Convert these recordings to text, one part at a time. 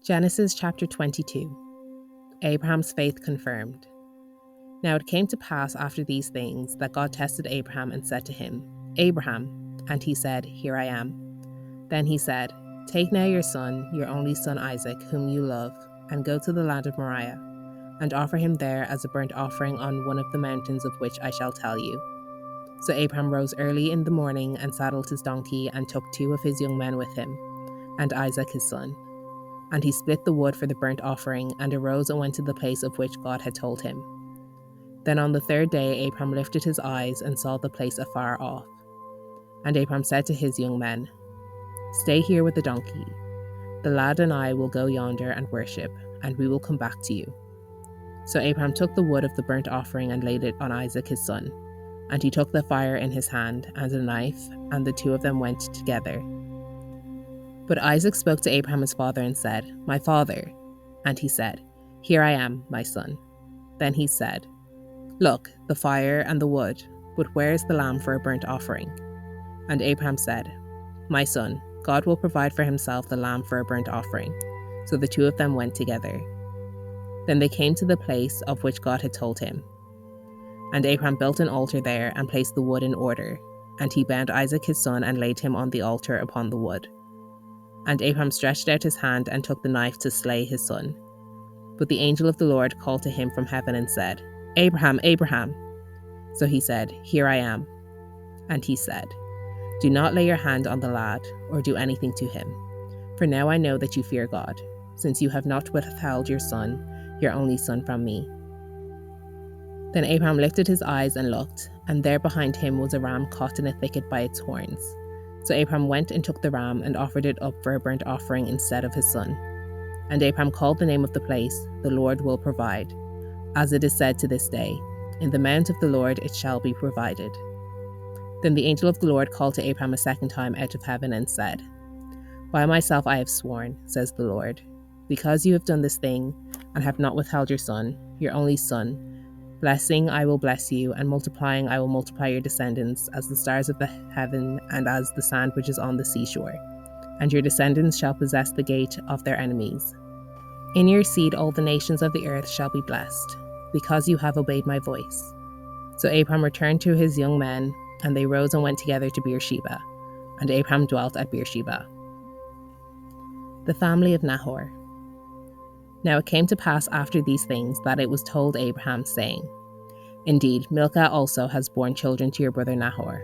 Genesis chapter 22. Abraham's faith confirmed. Now it came to pass after these things that God tested Abraham and said to him, Abraham. And he said, Here I am. Then he said, Take now your son, your only son Isaac, whom you love, and go to the land of Moriah, and offer him there as a burnt offering on one of the mountains of which I shall tell you. So Abraham rose early in the morning and saddled his donkey and took 2 of his young men with him, and Isaac his son. And he split the wood for the burnt offering, and arose and went to the place of which God had told him. Then on the 3rd day Abraham lifted his eyes and saw the place afar off. And Abraham said to his young men, Stay here with the donkey. The lad and I will go yonder and worship, and we will come back to you. So Abraham took the wood of the burnt offering and laid it on Isaac his son. And he took the fire in his hand and a knife, and the 2 of them went together. But Isaac spoke to Abraham his father and said, My father. And he said, Here I am, my son. Then he said, Look, the fire and the wood, but where is the lamb for a burnt offering? And Abraham said, My son, God will provide for himself the lamb for a burnt offering. So the 2 of them went together. Then they came to the place of which God had told him. And Abraham built an altar there and placed the wood in order. And he bound Isaac his son and laid him on the altar upon the wood. And Abraham stretched out his hand and took the knife to slay his son. But the angel of the Lord called to him from heaven and said, Abraham, Abraham. So he said, Here I am. And he said, Do not lay your hand on the lad, or do anything to him. For now I know that you fear God, since you have not withheld your son, your only son, from me. Then Abraham lifted his eyes and looked, and there behind him was a ram caught in a thicket by its horns. So Abraham went and took the ram and offered it up for a burnt offering instead of his son. And Abraham called the name of the place, The Lord will provide. As it is said to this day, In the mount of the Lord it shall be provided. Then the angel of the Lord called to Abraham a second time out of heaven and said, By myself I have sworn, says the Lord, because you have done this thing, and have not withheld your son, your only son, blessing I will bless you, and multiplying I will multiply your descendants as the stars of the heaven and as the sand which is on the seashore. And your descendants shall possess the gate of their enemies. In your seed all the nations of the earth shall be blessed, because you have obeyed my voice. So Abraham returned to his young men, and they rose and went together to Beersheba. And Abraham dwelt at Beersheba. The family of Nahor. Now it came to pass after these things that it was told Abraham, saying, Indeed, Milcah also has borne children to your brother Nahor.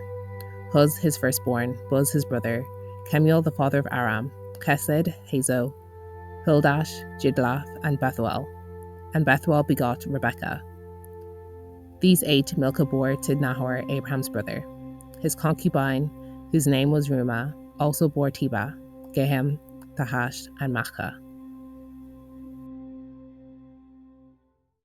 Huz his firstborn, Buz his brother, Kemuel the father of Aram, Chesed, Hazo, Hildash, Jidlaph, and Bethuel. And Bethuel begot Rebekah. These 8 Milcah bore to Nahor, Abraham's brother. His concubine, whose name was Reumah, also bore Tebah, Gehem, Tahash, and Maachah.